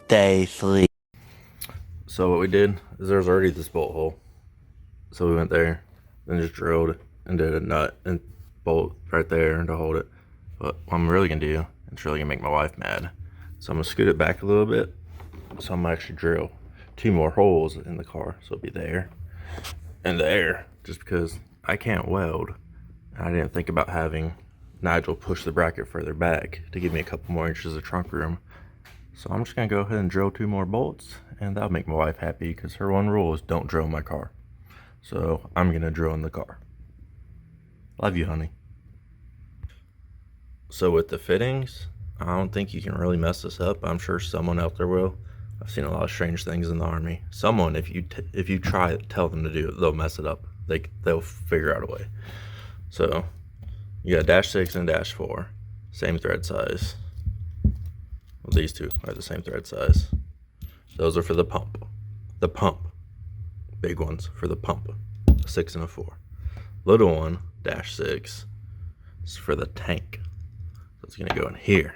Day 3. So what we did is there's already this bolt hole. So we went there and just drilled and did a nut and bolt right there to hold it. But what I'm really gonna do, it's really gonna make my wife mad. So I'm gonna scoot it back a little bit. So I'm gonna actually drill 2 more holes in the car. So it'll be there and there, just because I can't weld. I didn't think about having Nigel push the bracket further back to give me a couple more inches of trunk room. So I'm just gonna go ahead and drill 2 more bolts, and that'll make my wife happy because her one rule is don't drill my car. So I'm gonna drill in the car. Love you, honey. So with the fittings, I don't think you can really mess this up. I'm sure someone out there will. I've seen a lot of strange things in the Army. Someone, if you try to tell them to do it, they'll mess it up. They'll figure out a way. So you got -6 and -4, same thread size. Well, these two are the same thread size. Those are for the pump. The pump. Big ones for the pump. A 6 and a 4. Little one, -6, is for the tank. So it's gonna go in here.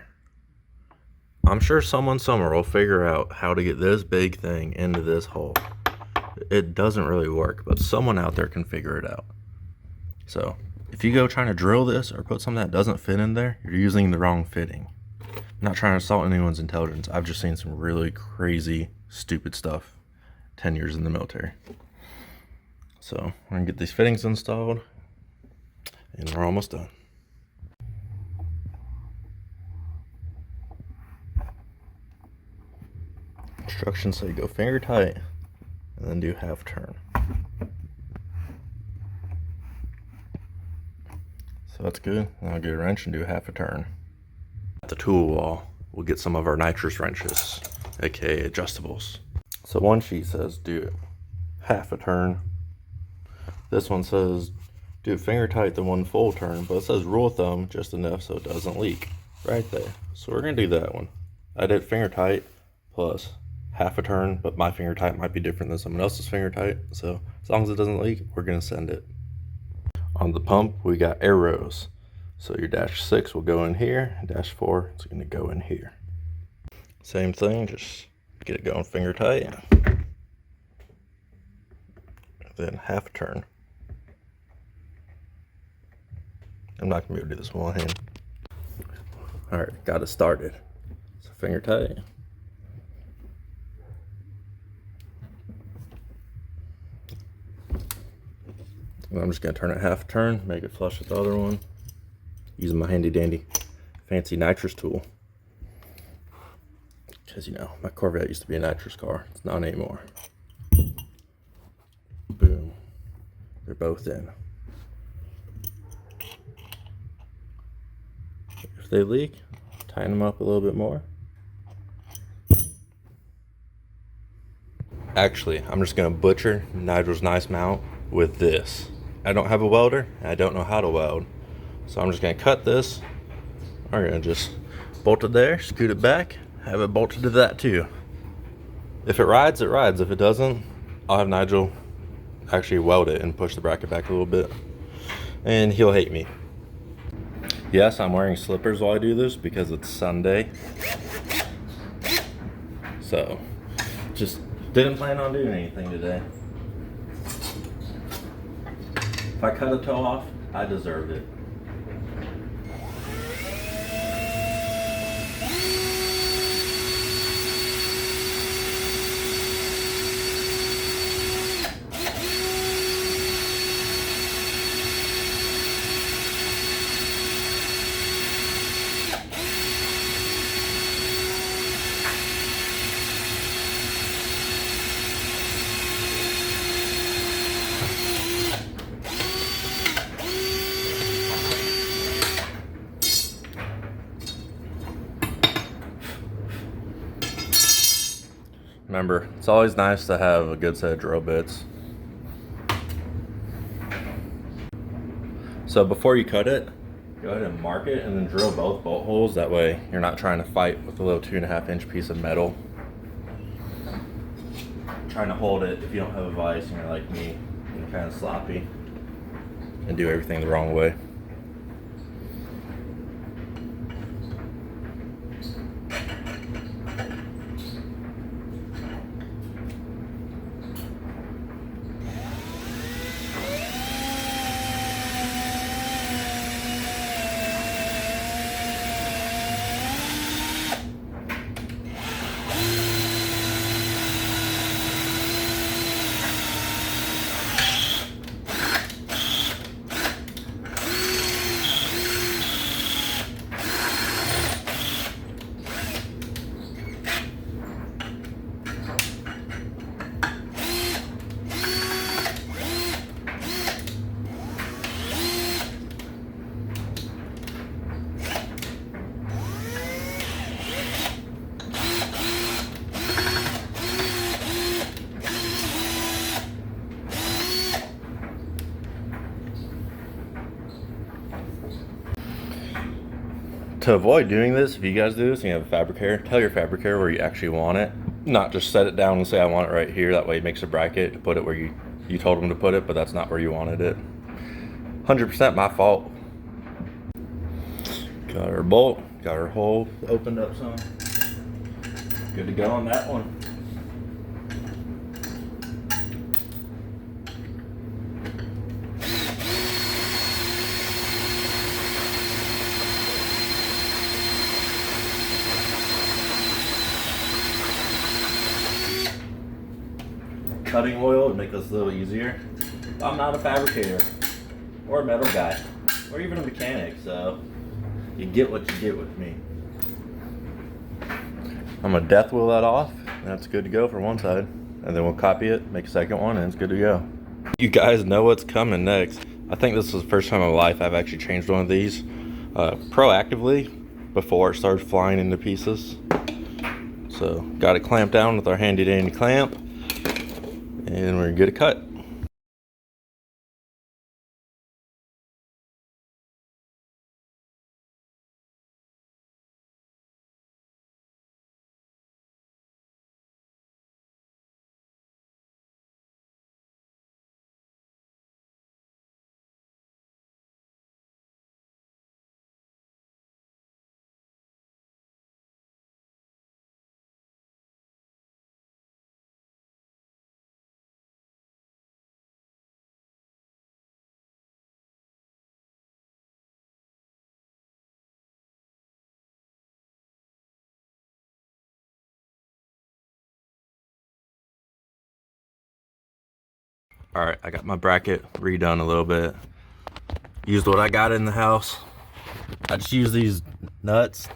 I'm sure someone somewhere will figure out how to get this big thing into this hole. It doesn't really work, but someone out there can figure it out. So if you go trying to drill this or put something that doesn't fit in there, you're using the wrong fitting. I'm not trying to assault anyone's intelligence. I've just seen some really crazy, stupid stuff. 10 years in the military. So we're gonna get these fittings installed, and we're almost done. Instructions say go finger tight, and then do half turn. So that's good. Now I'll get a wrench and do half a turn. At the tool wall, we'll get some of our nitrous wrenches, aka adjustables. So one sheet says do half a turn. This one says do finger tight then 1 full turn, but it says rule of thumb just enough so it doesn't leak right there. So we're gonna do that one. I did finger tight plus half a turn, but my finger tight might be different than someone else's finger tight. So as long as it doesn't leak, we're gonna send it. On the pump, we got arrows. So your -6 will go in here, -4 is gonna go in here. Same thing, just get it going finger tight. Then half a turn. I'm not gonna be able to do this with one hand. Alright, got it started. So finger tight. And I'm just gonna turn it half a turn, make it flush with the other one. Using my handy dandy fancy nitrous tool. Because you know, my Corvette used to be a nitrous car. It's not anymore. Boom. They're both in. If they leak, tighten them up a little bit more. Actually, I'm just gonna butcher Nigel's nice mount with this. I don't have a welder, and I don't know how to weld. So I'm just gonna cut this. We're gonna just bolt it there, scoot it back, have it bolted to that too. If it rides, it rides. If it doesn't, I'll have Nigel actually weld it and push the bracket back a little bit. And he'll hate me. Yes, I'm wearing slippers while I do this because it's Sunday. So, just didn't plan on doing anything today. If I cut a toe off, I deserved it. Remember, it's always nice to have a good set of drill bits. So before you cut it, go ahead and mark it and then drill both bolt holes. That way you're not trying to fight with a little 2.5-inch piece of metal. Trying to hold it if you don't have a vise and you're like me, you're kind of sloppy and do everything the wrong way. To avoid doing this, if you guys do this and you have a fabricator, tell your fabricator where you actually want it. Not just set it down and say I want it right here. That way it makes a bracket to put it where you told them to put it, but that's not where you wanted it. 100% my fault. Got our bolt, got our hole opened up some. Good to go on that one. Cutting oil would make this a little easier. I'm not a fabricator or a metal guy or even a mechanic, so you get what you get with me. I'm gonna death wheel that off, and that's good to go for one side, and then we'll copy it, make a second one, and it's good to go. You guys know what's coming next. I think this is the first time in my life I've actually changed one of these proactively before it started flying into pieces. So got it clamped down with our handy dandy clamp, and we're good to cut. All right, I got my bracket redone a little bit. Used what I got in the house. I just use these nuts.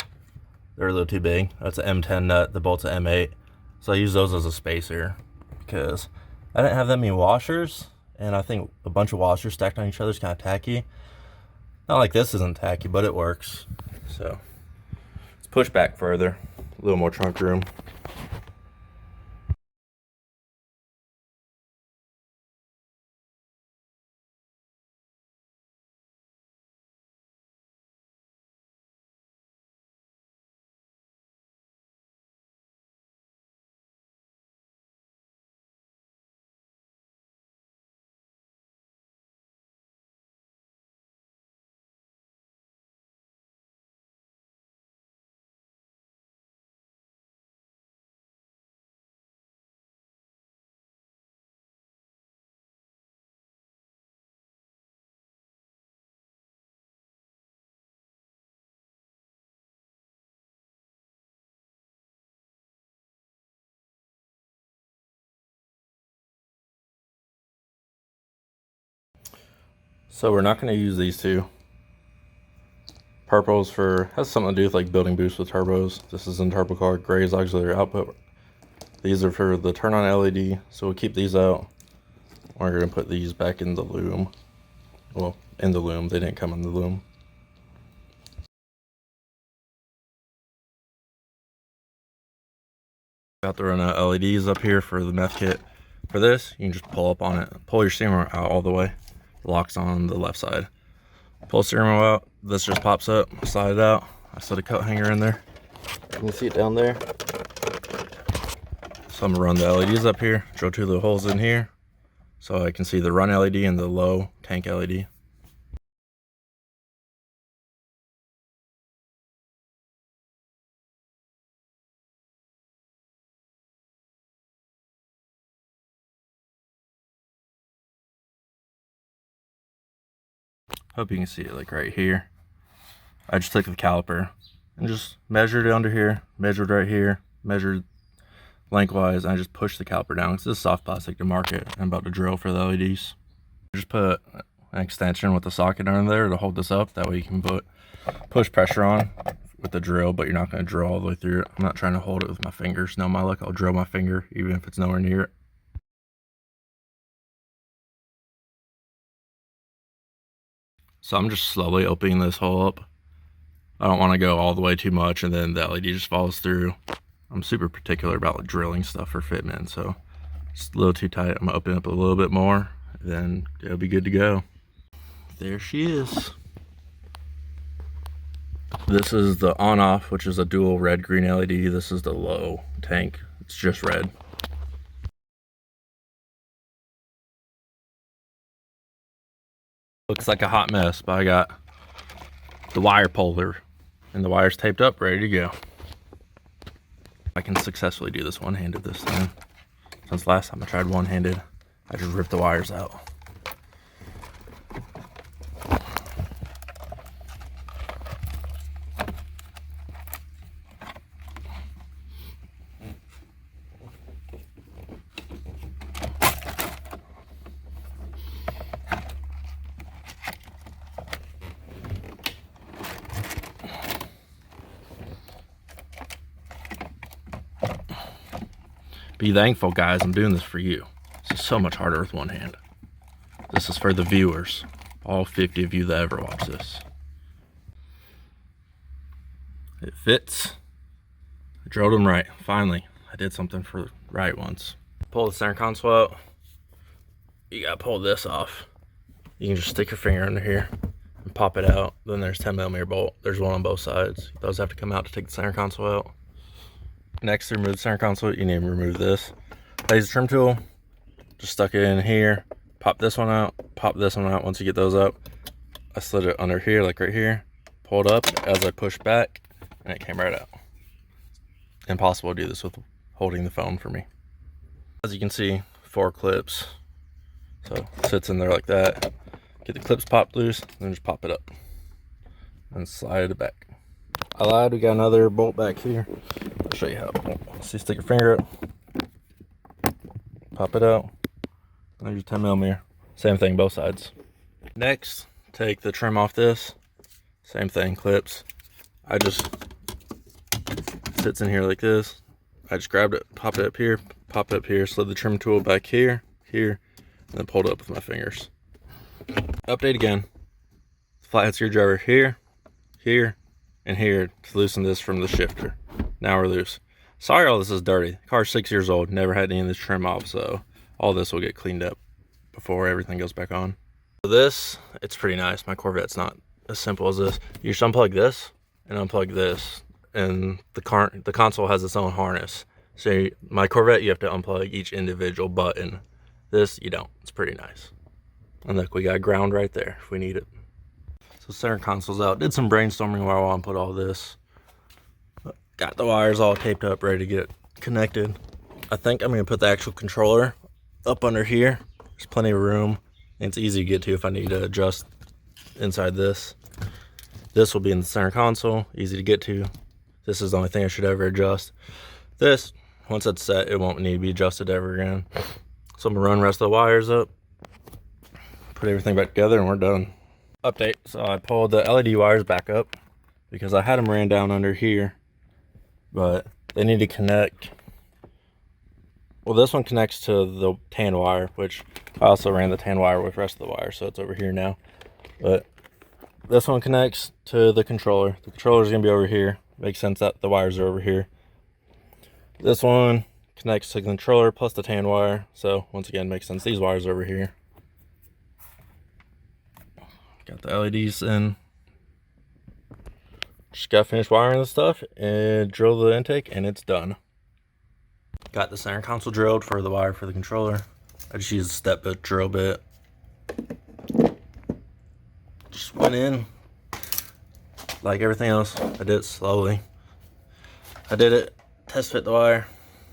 They're a little too big. That's an M10 nut, the bolt's an M8. So I use those as a spacer because I didn't have that many washers, and I think a bunch of washers stacked on each other is kind of tacky. Not like this isn't tacky, but it works. So let's push back further, a little more trunk room. So we're not going to use these two. Purple's has something to do with like building boosts with turbos. This is in turbo car. Gray is auxiliary output. These are for the turn on LED, so we'll keep these out. We're going to put these back in the loom. Well, in the loom. They didn't come in the loom. Got the run out LEDs up here for the meth kit. For this, you can just pull up on it. Pull your steering wheel out all the way. The lock's on the left side. Pull the steering wheel out. This just pops up. Slide it out. I set a coat hanger in there. You can see it down there. So I'm gonna run the LEDs up here. Drill two little holes in here, so I can see the run LED and the low tank LED. Hope you can see it like right here. I just took the caliper and just measured it under here, measured right here, measured lengthwise, and I just pushed the caliper down because this is soft plastic to market. I'm about to drill for the LEDs. Just put an extension with a socket under there to hold this up. That way you can push pressure on with the drill, but you're not going to drill all the way through it. I'm not trying to hold it with my fingers. No, my luck, I'll drill my finger even if it's nowhere near it. So I'm just slowly opening this hole up. I don't want to go all the way too much and then the LED just falls through. I'm super particular about like drilling stuff for fitment, so it's a little too tight. I'm gonna open up a little bit more, then it'll be good to go. There she is. This is the on-off, which is a dual red-green LED. This is the low tank. It's just red. Looks like a hot mess, but I got the wire puller and the wire's taped up, ready to go. I can successfully do this one-handed this time. Since last time I tried one-handed, I just ripped the wires out. Be thankful, guys, I'm doing this for you. This is so much harder with one hand. This is for the viewers, all 50 of you that ever watch this. It fits. I drilled them right. Finally, I did something for right once. Pull the center console out. You gotta pull this off. You can just stick your finger under here and pop it out. Then there's 10mm bolt. There's one on both sides. Those have to come out to take the center console out. Next, to remove the center console, you need to remove this. I use a trim tool, just stuck it in here, pop this one out, pop this one out. Once you get those up, I slid it under here, like right here, pulled up as I pushed back, and it came right out. Impossible to do this with holding the phone for me. As you can see, 4 clips, so it sits in there like that. Get the clips popped loose, then just pop it up, and slide it back. I lied, we got another bolt back here. I'll show you how. See, stick your finger up, pop it out, and there's 10mm. Same thing, both sides. Next, take the trim off this. Same thing, clips. I just sits in here like this. I just grabbed it, popped it up here, popped it up here, slid the trim tool back here, and then pulled it up with my fingers. Update again. Flathead screwdriver here, and here to loosen this from the shifter. Now we're loose. Sorry all this is dirty. The car's 6 years old, never had any of this trim off, so all this will get cleaned up before everything goes back on. So this, it's pretty nice. My Corvette's not as simple as this. You just unplug this and unplug this, and the console has its own harness. So my Corvette, you have to unplug each individual button. This, you don't. It's pretty nice. And look, we got ground right there if we need it. So center console's out. Did some brainstorming where I want to put all this. Got the wires all taped up, ready to get connected. I think I'm going to put the actual controller up under here. There's plenty of room, and it's easy to get to if I need to adjust inside this. This will be in the center console, easy to get to. This is the only thing I should ever adjust. This, once it's set, it won't need to be adjusted ever again. So I'm going to run the rest of the wires up, put everything back together, and we're done. Update, so I pulled the LED wires back up because I had them ran down under here, but they need to connect. Well, this one connects to the tan wire, which I also ran the tan wire with the rest of the wire, so it's over here now. But this one connects to the controller. The controller is going to be over here. Makes sense that the wires are over here. This one connects to the controller plus the tan wire, so once again, makes sense these wires are over here. Got the LEDs in. Just got to finish wiring the stuff and drill the intake, and it's done. Got the center console drilled for the wire for the controller. I just used a step bit drill bit. Just went in like everything else. I did it slowly. I did it, test fit the wire.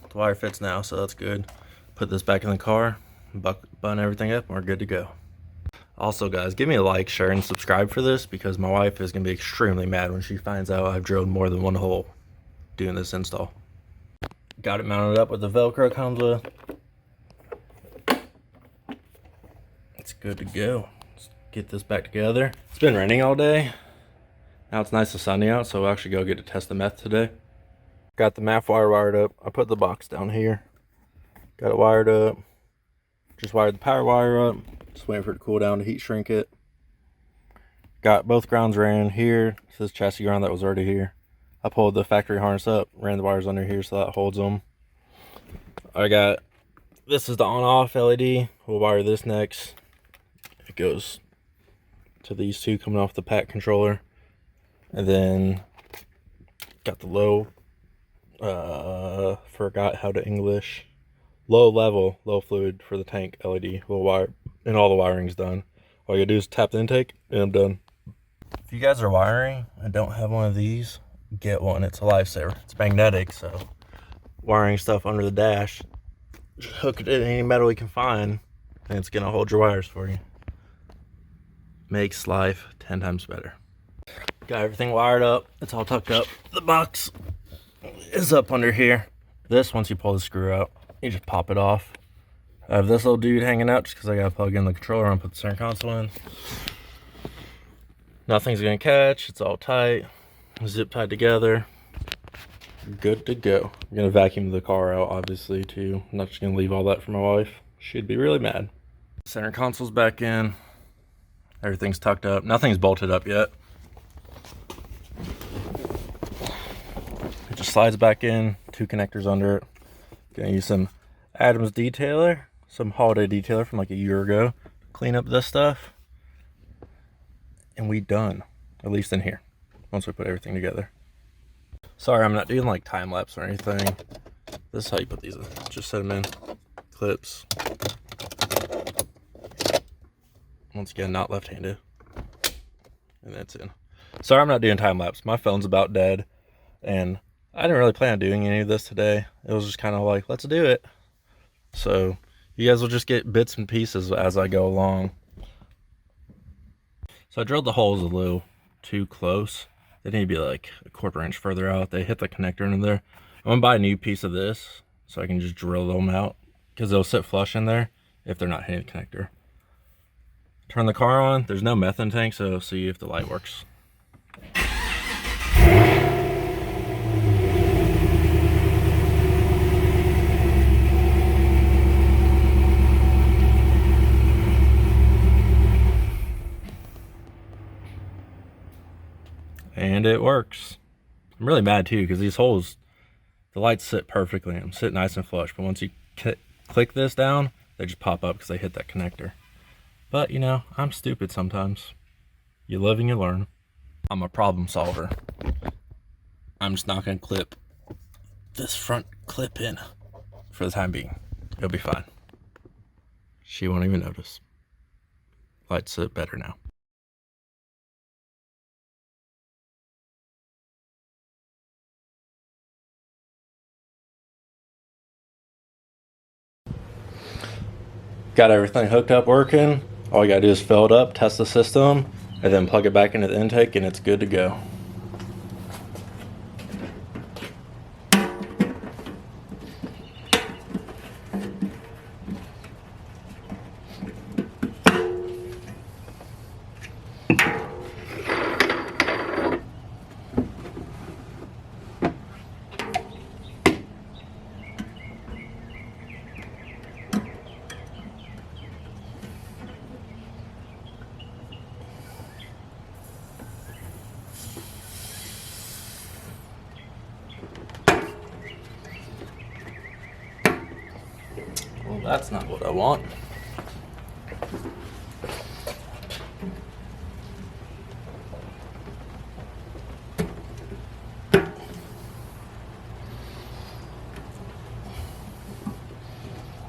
The wire fits now, so that's good. Put this back in the car, button everything up, and we're good to go. Also, guys, give me a like, share, and subscribe for this because my wife is going to be extremely mad when she finds out I've drilled more than one hole doing this install. Got it mounted up with the Velcro it comes with. It's good to go. Let's get this back together. It's been raining all day. Now it's nice and sunny out, so we'll actually go get to test the meth today. Got the MAF wire wired up. I put the box down here. Got it wired up. Just wired the power wire up. Just waiting for it to cool down to heat shrink it. Got both grounds ran here. This is chassis ground that was already here. I pulled the factory harness up, ran the wires under here so that holds them. I got, this is the on-off LED. We'll wire this next. It goes to these two coming off the pack controller. And then got the low, forgot how to English, low fluid for the tank LED, low wire, and all the wiring's done. All you gotta do is tap the intake, and I'm done. If you guys are wiring and don't have one of these, get one. It's a lifesaver. It's magnetic, so wiring stuff under the dash, just hook it in any metal you can find, and it's gonna hold your wires for you. Makes life 10 times better. Got everything wired up. It's all tucked up. The box is up under here. This, once you pull the screw out, you just pop it off. I have this little dude hanging out just because I gotta plug in the controller and put the center console in. Nothing's gonna catch. It's all tight, zip tied together. Good to go. I'm gonna vacuum the car out, obviously, too. I'm not just gonna leave all that for my wife. She'd be really mad. Center console's back in. Everything's tucked up. Nothing's bolted up yet. It just slides back in. 2 connectors under it. Gonna use some Adams detailer, some holiday detailer from like a year ago to clean up this stuff. And we done. At least in here. Once we put everything together. Sorry, I'm not doing like time lapse or anything. This is how you put these in. Just set them in. Clips. Once again, not left-handed. And that's in. Sorry, I'm not doing time lapse. My phone's about dead. And I didn't really plan on doing any of this today. It was just kind of like, let's do it. So you guys will just get bits and pieces as I go along. So I drilled the holes a little too close. They need to be like a 1/4 inch further out. They hit the connector in there. I'm gonna buy a new piece of this so I can just drill them out because they'll sit flush in there if they're not hitting the connector. Turn the car on. There's no methane tank, so see if the light works. And it works. I'm really mad too because these holes, the lights sit perfectly in them, sit nice and flush. But once you click this down, they just pop up because they hit that connector. But you know, I'm stupid sometimes. You live and you learn. I'm a problem solver. I'm just not gonna clip this front clip in for the time being. It'll be fine. She won't even notice. Lights sit better now. Got everything hooked up working. All you gotta do is fill it up, test the system, and then plug it back into the intake and it's good to go. Well, that's not what I want.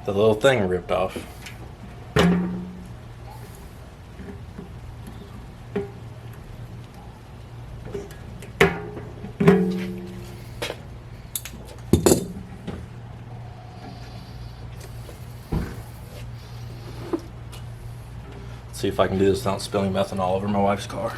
The little thing ripped off. See if I can do this without spilling methanol all over my wife's car.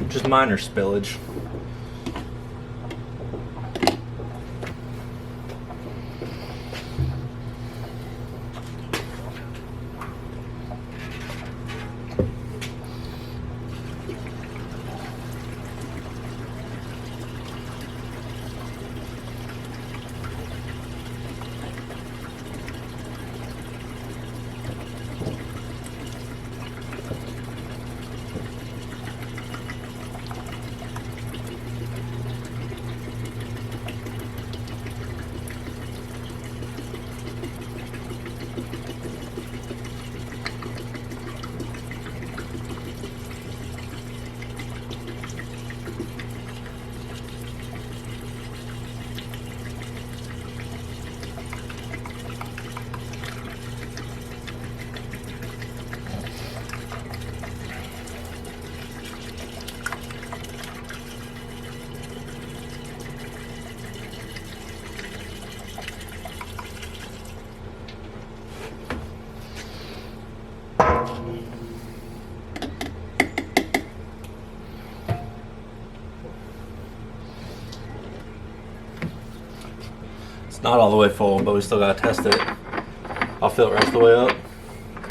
Just minor spillage. It's not all the way full, but we still gotta test it. I'll fill it rest of the way up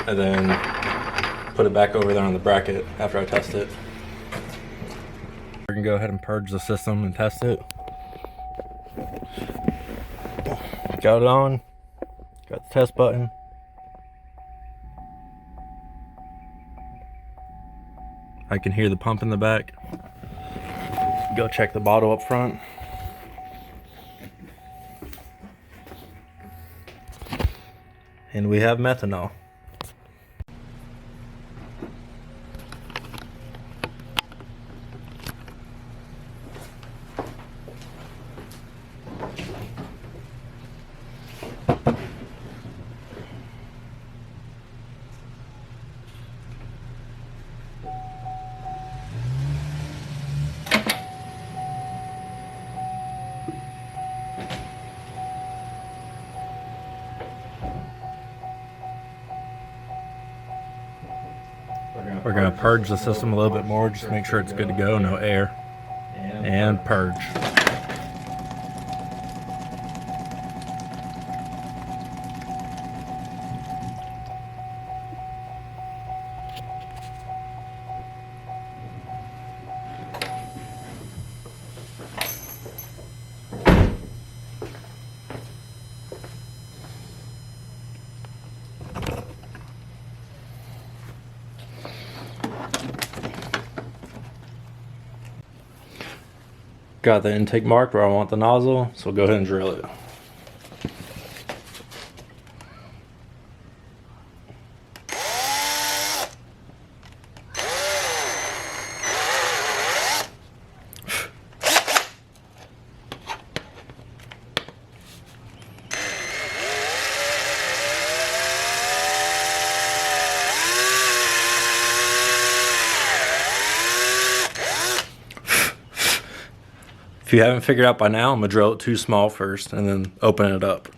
and then put it back over there on the bracket after I test it. We're gonna go ahead and purge the system and test it. Got it on, got the test button. I can hear the pump in the back. Go check the bottle up front. And we have methanol. We're going to purge the system a little bit more, just to make sure it's good to go, no air. And purge. Got the intake marked where I want the nozzle, so we'll go ahead and drill it. If you haven't figured out by now, I'm gonna drill it too small first and then open it up.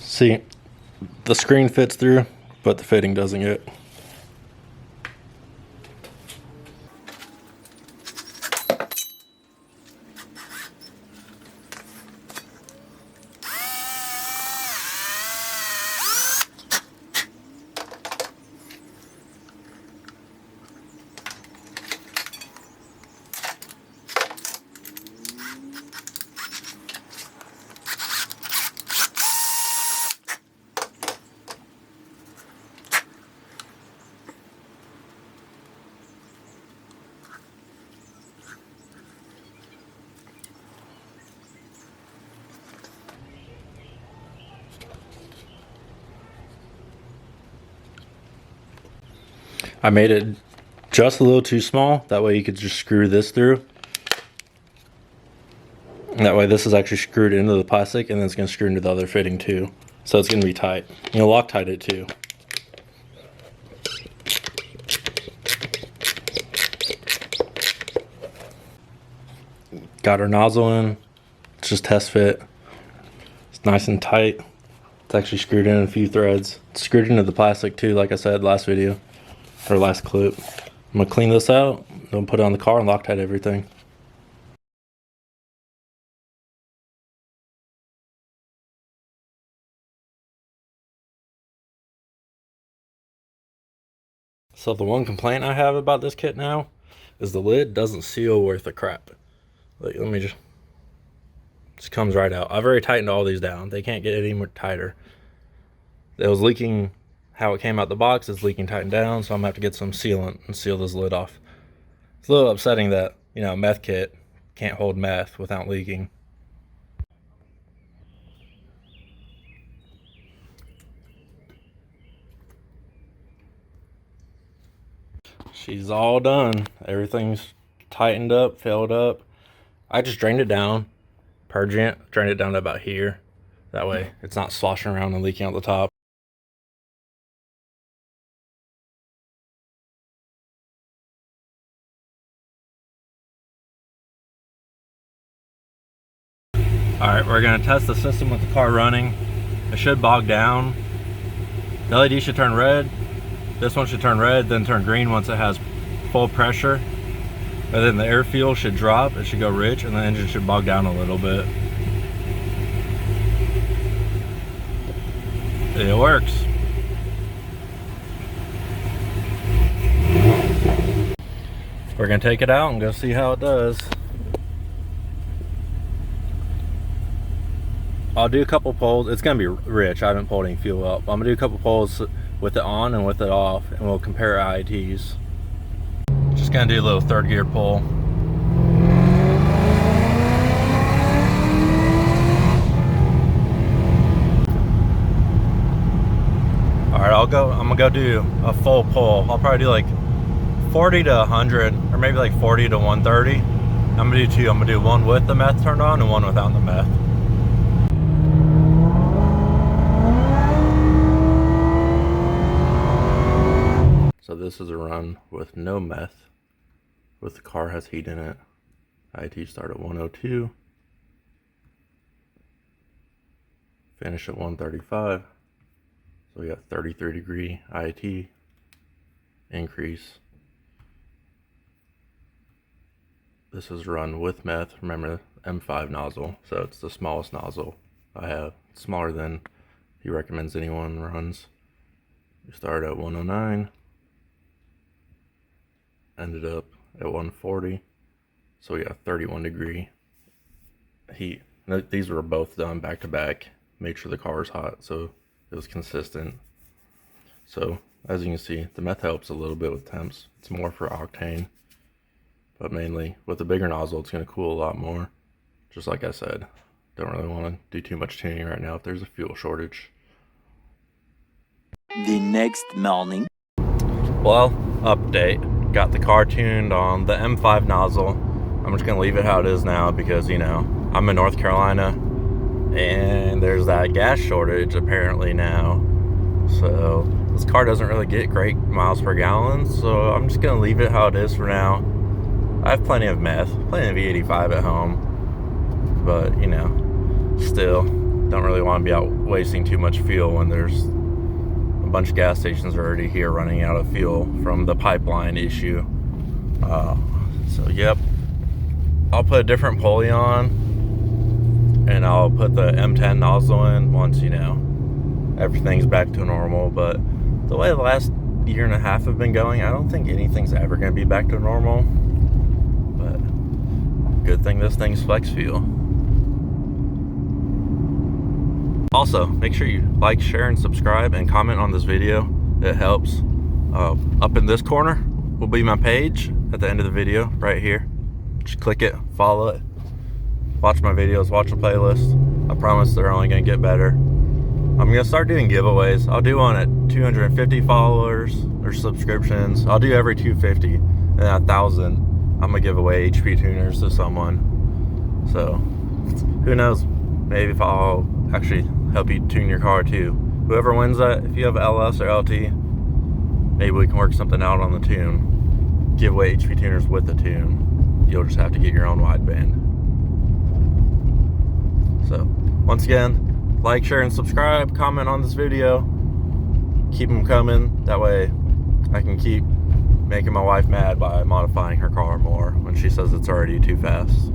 See, the screen fits through, but the fitting doesn't yet. I made it just a little too small. That way you could just screw this through. And that way this is actually screwed into the plastic and then it's going to screw into the other fitting too. So it's going to be tight. You know, Loctite it too. Got our nozzle in. It's just test fit. It's nice and tight. It's actually screwed in a few threads. It's screwed into the plastic too, like I said last video. Or last clip. I'm gonna clean this out, then put it on the car and Loctite everything. So the one complaint I have about this kit now is the lid doesn't seal worth a crap. Like, let me just comes right out. I've already tightened all these down. They can't get any more tighter. It was leaking. How it came out the box is leaking tightened down, so I'm gonna have to get some sealant and seal this lid off. It's a little upsetting that, you know, meth kit can't hold meth without leaking. She's all done. Everything's tightened up, filled up. I just drained it down, purging it, drained it down to about here. That way it's not sloshing around and leaking out the top. Alright, we're going to test the system with the car running. It should bog down. The LED should turn red. This one should turn red, then turn green once it has full pressure. And then the air fuel should drop, it should go rich, and the engine should bog down a little bit. It works. We're going to take it out and go see how it does. I'll do a couple pulls. It's gonna be rich. I haven't pulled any fuel up. I'm gonna do a couple pulls with it on and with it off, and we'll compare IATs. Just gonna do a little third gear pull. All right, I'm gonna go do a full pull. I'll probably do like 40 to 100, or maybe like 40 to 130. I'm gonna do two. I'm gonna do one with the meth turned on and one without the meth. So this is a run with no meth, with the car has heat in it. IAT start at 102, finish at 135. So we got 33 degree IAT increase. This is run with meth. Remember, M5 nozzle, so it's the smallest nozzle I have. It's smaller than he recommends anyone runs. We started at 109. Ended up at 140, so we got 31 degree heat. These were both done back to back, made sure the car was hot so it was consistent. So as you can see, the meth helps a little bit with temps. It's more for octane, but mainly with the bigger nozzle it's going to cool a lot more. Just like I said, don't really want to do too much tuning right now if there's a fuel shortage. The next morning. Well, update. Got the car tuned on the M5 nozzle. I'm just gonna leave it how it is now because, you know, I'm in North Carolina and there's that gas shortage apparently now. So this car doesn't really get great miles per gallon, so I'm just gonna leave it how it is for now. I have plenty of meth, plenty of E85 at home, but, you know, still don't really want to be out wasting too much fuel when there's a bunch of gas stations are already here running out of fuel from the pipeline issue. So yep, I'll put a different pulley on and I'll put the M10 nozzle in once, you know, everything's back to normal. But the way the last year and a half have been going, I don't think anything's ever going to be back to normal. But good thing this thing's flex fuel. Also, make sure you like, share, and subscribe, and comment on this video. It helps. Up in this corner will be my page at the end of the video, right here. Just click it, follow it, watch my videos, watch the playlist. I promise they're only going to get better. I'm going to start doing giveaways. I'll do one at 250 followers or subscriptions. I'll do every 250, and at 1,000, I'm going to give away HP tuners to someone. So, who knows? Maybe if I'll actually help you tune your car too. Whoever wins that, if you have LS or LT, maybe we can work something out on the tune. Give away HP tuners with the tune. You'll just have to get your own wideband. So, once again, like, share, and subscribe. Comment on this video. Keep them coming. That way I can keep making my wife mad by modifying her car more when she says it's already too fast.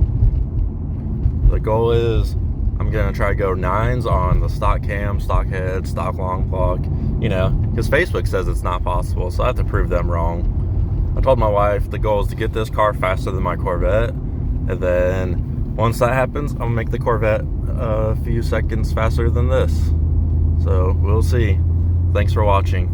The goal is I'm gonna try to go 9s on the stock cam, stock head, stock long block, you know, because Facebook says it's not possible, so I have to prove them wrong. I told my wife the goal is to get this car faster than my Corvette, and then once that happens, I'm gonna make the Corvette a few seconds faster than this. So we'll see. Thanks for watching.